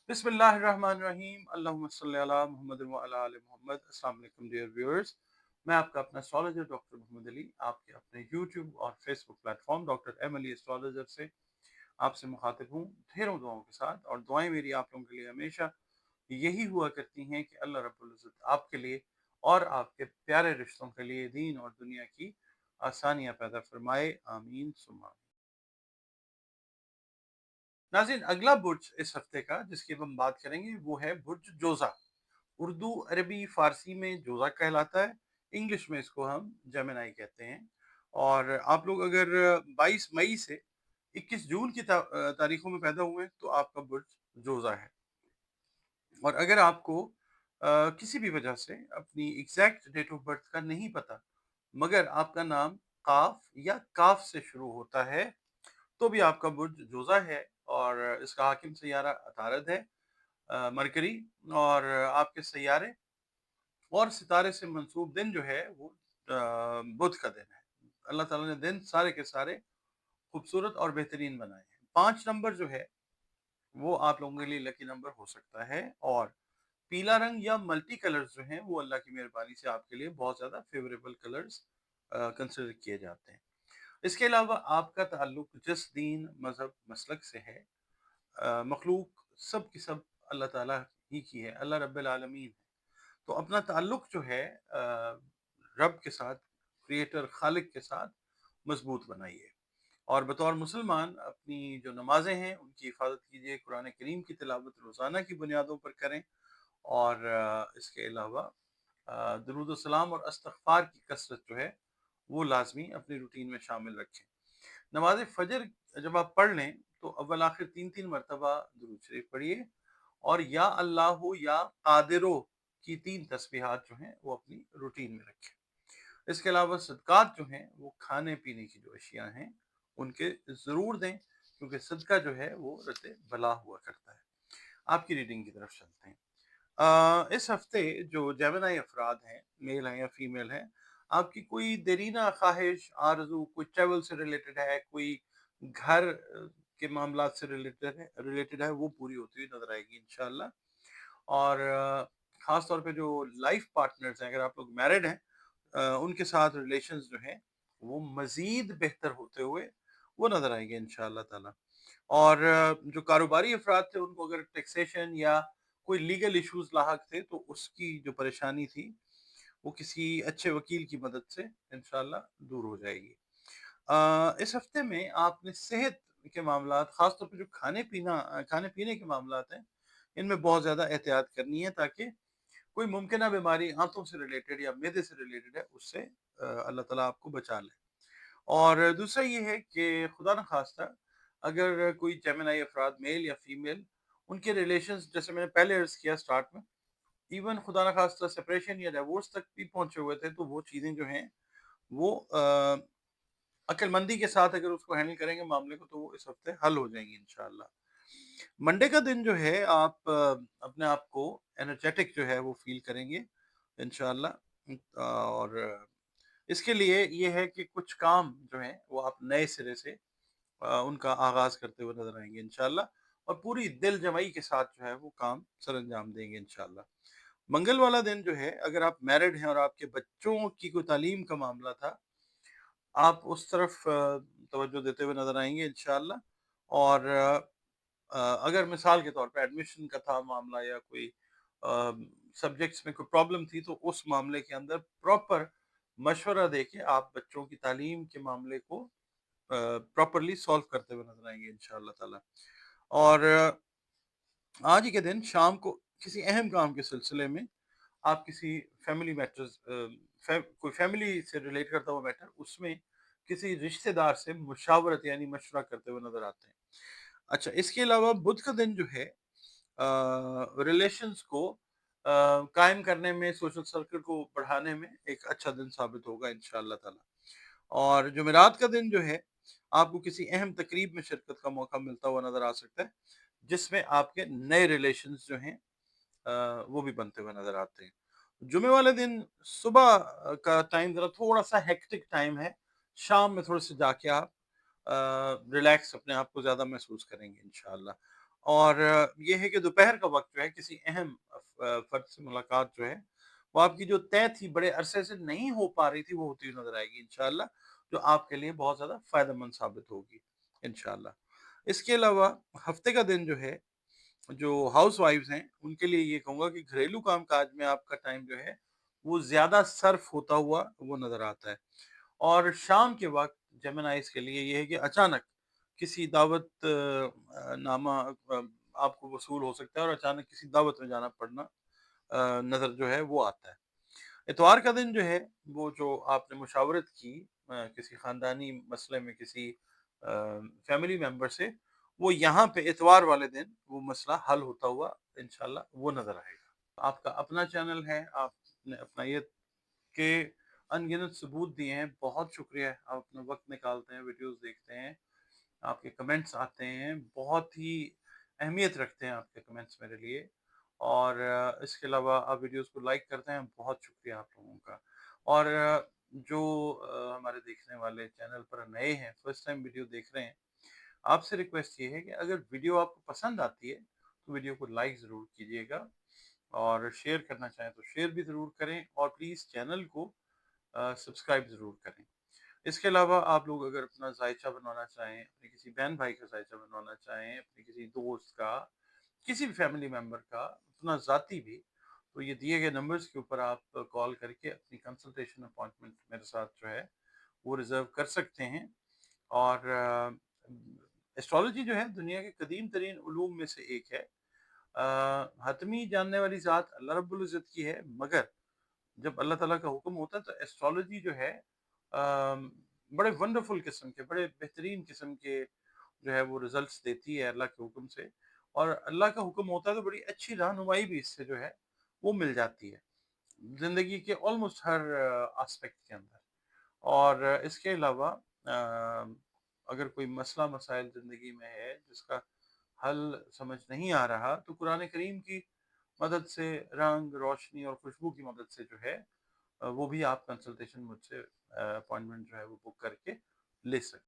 बिस्मिल्लाहिर्रहमानिर्रहीम अल्लाहुम्मा सल्ली अला मुहम्मद व अला आलि मोहम्मद। अस्सलाम वालेकुम डियर व्यूअर्स। मैं आपका अपना एस्ट्रोलॉजर डॉक्टर मोहम्मद अली आपके अपने यूट्यूब और Facebook platform doctor M Ali astrologer से आपसे मुखातिब हूँ ढेरों दुआओं के साथ। और दुआएं मेरी आप लोगों के लिए हमेशा यही हुआ करती हैं कि अल्लाह रब्बुल इज़्ज़त आपके लिए और आपके प्यारे रिश्तों के लिए दीन और दुनिया की आसानियाँ पैदा फरमाए, आमीन सुम्मा। नाज़रीन, अगला बुर्ज इस हफ्ते का जिसकी अब हम बात करेंगे वो है बुर्ज जोज़ा। उर्दू, अरबी, फ़ारसी में जोज़ा कहलाता है। इंग्लिश में इसको हम जेमिनी कहते हैं। और आप लोग अगर 22 मई से 21 जून की तारीखों में पैदा हुए हैं तो आपका बुर्ज जोज़ा है। और अगर आपको किसी भी वजह से अपनी एग्जैक्ट डेट ऑफ बर्थ का नहीं पता, मगर आपका नाम काफ या काफ से शुरू होता है, तो भी आपका बुर्ज जोज़ा है। और इसका हाकिम सैयारा अतारद है, मरकरी। और आपके सैयारे और सितारे से मंसूब दिन जो है वो बुध का दिन है। अल्लाह ताला ने दिन सारे के सारे खूबसूरत और बेहतरीन बनाए हैं। 5 नंबर जो है वो आप लोगों के लिए लकी नंबर हो सकता है। और पीला रंग या मल्टी कलर्स जो हैं वो अल्लाह की मेहरबानी से आपके लिए बहुत ज़्यादा फेवरेबल कलर्स कंसिडर किए जाते हैं। इसके अलावा आपका ताल्लुक जिस दीन, मज़हब, मसलक से है, मखलूक सब की सब अल्लाह ताला ही की है, अल्लाह रब्बिल आलमीन है। तो अपना ताल्लुक जो है रब के साथ, क्रिएटर खालिक के साथ मजबूत बनाइए। और बतौर मुसलमान अपनी जो नमाजें हैं उनकी हिफाजत कीजिए, कुरान करीम की तिलावत रोज़ाना की बुनियादों पर करें। और इसके अलावा दरूद सलाम और इस्तग़फ़ार की कसरत जो है वो लाजमी अपनी रूटीन में शामिल रखें। नमाज फजर जब आप पढ़ लें तो अव्वल आखिर 3-3 मरतबा दुरूद शरीफ पढ़िए। और या अल्लाह हो या कादिरो की 3 तस्बीहात जो हैं वो अपनी रूटीन में रखें। इसके अलावा सदक़ात जो हैं वो खाने पीने की जो अशिया हैं उनके ज़रूर दें, क्योंकि सदका जो है वो रते भला हुआ करता है। आपकी रीडिंग की तरफ चलते हैं। इस हफ्ते जो जेमिनी अफराद हैं, मेल हैं या फीमेल हैं, आपकी कोई देरीना ख्वाहिश, आरज़ू, कोई ट्रैवल से रिलेटेड है, कोई घर के मामलात से रिलेटेड है, वो पूरी होती हुई नज़र आएगी इंशाअल्लाह। और ख़ास तौर पे जो लाइफ पार्टनर्स हैं, अगर आप लोग मैरिड हैं, उनके साथ रिलेशंस जो हैं वो मज़ीद बेहतर होते हुए वो नज़र आएंगे इंशाअल्लाह ताला। और जो कारोबारी अफराद थे उनको अगर टैक्सेशन या कोई लीगल इश्यूज लाहक थे तो उसकी जो परेशानी थी वो किसी अच्छे वकील की मदद से इंशाल्लाह दूर हो जाएगी। इस हफ्ते में आपने सेहत के मामलात, खास तौर पे जो खाने पीने के मामलात हैं, इनमें बहुत ज़्यादा एहतियात करनी है ताकि कोई मुमकिन बीमारी आंतों से रिलेटेड या मैदे से रिलेटेड है उससे अल्लाह ताला आपको बचा ले। और दूसरा ये है कि खुदा न खास्ता अगर कोई जेमिनी अफराद मेल या फीमेल, उनके रिलेशंस जैसे मैंने पहले अर्ज किया स्टार्ट में, इवन खुदा न खास्ता सेपरेशन या डिवोर्स तक भी पहुंचे हुए थे, तो वो चीज़ें जो हैं वो अक्लमंदी के साथ अगर उसको हैंडल करेंगे मामले को तो वो इस हफ्ते हल हो जाएंगी इंशाल्लाह। मंडे का दिन जो है आप अपने आप को एनर्जेटिक जो है वो फील करेंगे इंशाल्लाह। और इसके लिए ये है कि कुछ काम जो है वो आप नए सिरे से उनका आगाज करते हुए नजर आएंगे इंशाल्लाह। और पूरी दिल जमाई के साथ जो है वो काम सर अंजाम देंगे इंशाल्लाह। मंगल वाला दिन जो है, अगर आप मैरिड हैं और आपके बच्चों की कोई तालीम का मामला था, आप उस तरफ तवज्जो देते हुए नजर आएंगे इंशाल्लाह। और अगर मिसाल के तौर पे एडमिशन का था मामला या कोई सब्जेक्ट्स में कोई प्रॉब्लम थी, तो उस मामले के अंदर प्रॉपर मशवरा देके आप बच्चों की तालीम के मामले को प्रॉपरली सॉल्व करते हुए नजर आएंगे इंशाल्लाह ताला। और आज ही के दिन शाम को किसी अहम काम के सिलसिले में आप किसी फैमिली मैटर्स कोई फैमिली से रिलेट करता हुआ मैटर, उसमें किसी रिश्तेदार से मुशावरत यानी मशवरा करते हुए नजर आते हैं। अच्छा, इसके अलावा बुध का दिन जो है रिलेशंस को कायम करने में, सोशल सर्कल को बढ़ाने में एक अच्छा दिन साबित होगा इंशाअल्लाह ताला। और जुमेरात का दिन जो है आपको किसी अहम तकरीब में शिरकत का मौका मिलता हुआ नजर आ सकता है, जिसमें आपके नए रिलेशंस जो हैं वो भी बनते हुए नजर आते हैं। जुमे वाले दिन सुबह का टाइम जरा थोड़ा सा हेक्टिक टाइम है। शाम में थोड़े से जाके आप रिलैक्स अपने आप को ज्यादा महसूस करेंगे इंशाल्लाह। और ये है कि दोपहर का वक़्त जो है किसी अहम फ़र्द से मुलाकात जो है, वो आपकी जो तय थी बड़े अरसे से नहीं हो पा रही थी, वो होती हुई नज़र आएगी इंशाअल्लाह, जो आपके लिए बहुत ज़्यादा फ़ायदेमंद साबित होगी इंशाअल्लाह। इसके अलावा हफ़्ते का दिन जो है, जो हाउसवाइफ्स हैं, उनके लिए ये कहूँगा कि घरेलू काम-काज में आपका टाइम जो है, वो ज़्यादा सर्फ़ होता हुआ वो नज़र आता है। और शाम के वक़्त जेमिनाइज़ के लिए ये है कि अचानक किसी दावत नामा आपको वसूल हो सकता है और अचानक किसी दावत में जाना पड़ना नज़र जो है वो आता है। इतवार का दिन जो है, वो जो आपने मुशावरत की किसी ख़ानदानी मसले में किसी फैमिली मेंबर से, वो यहाँ पे इतवार वाले दिन वो मसला हल होता हुआ इंशाअल्लाह वो नज़र आएगा। आपका अपना चैनल है, आपने अपनायत के अनगिनत सबूत दिए हैं, बहुत शुक्रिया। आप अपना वक़्त निकालते हैं, वीडियोज़ देखते हैं, आपके कमेंट्स आते हैं, बहुत ही अहमियत रखते हैं आपके कमेंट्स मेरे लिए। और इसके अलावा आप वीडियोज़ को लाइक करते हैं, बहुत शुक्रिया आप लोगों का। और जो हमारे देखने वाले चैनल पर नए हैं, फर्स्ट टाइम वीडियो देख रहे हैं, आपसे रिक्वेस्ट ये है कि अगर वीडियो आपको पसंद आती है, तो वीडियो को लाइक ज़रूर कीजिएगा और शेयर करना चाहें तो शेयर भी ज़रूर करें और प्लीज़ चैनल को सब्सक्राइब ज़रूर करें। इसके अलावा आप लोग अगर अपना ज़ायचा बनवाना चाहें, अपने किसी बहन-भाई का ज़ायचा बनवाना चाहें, अपने किसी दोस्त का, किसी भी फैमिली मेंबर का, अपना ज़ाती भी, तो ये दिए गए नंबर्स के ऊपर आप कॉल करके अपनी कंसल्टेशन अपॉइंटमेंट मेरे साथ जो है, वो रिज़र्व कर सकते हैं। और एस्ट्रोलॉजी जो है दुनिया के कदीम तरीन उलूम में से एक है। हतमी जानने वाली ज़ात अल्लाह रब्बुल इज़्ज़त की है, मगर जब अल्लाह ताला का हुक्म होता है तो एस्ट्रोलॉजी जो है बड़े वंडरफुल किस्म के, बड़े बेहतरीन किस्म के जो है वो रिजल्ट्स देती है अल्लाह के हुक्म से। और अल्लाह का हुक्म होता है तो बड़ी अच्छी रहनुमाई भी इससे जो है वो मिल जाती है ज़िंदगी के ऑलमोस्ट हर एस्पेक्ट के अंदर। और इसके अलावा अगर कोई मसला मसाइल ज़िंदगी में है जिसका हल समझ नहीं आ रहा, तो कुरान करीम की मदद से, रंग, रोशनी और खुशबू की मदद से जो है वो भी आप कंसल्टेशन मुझसे अपॉइंटमेंट जो है वो बुक करके ले सकते हैं।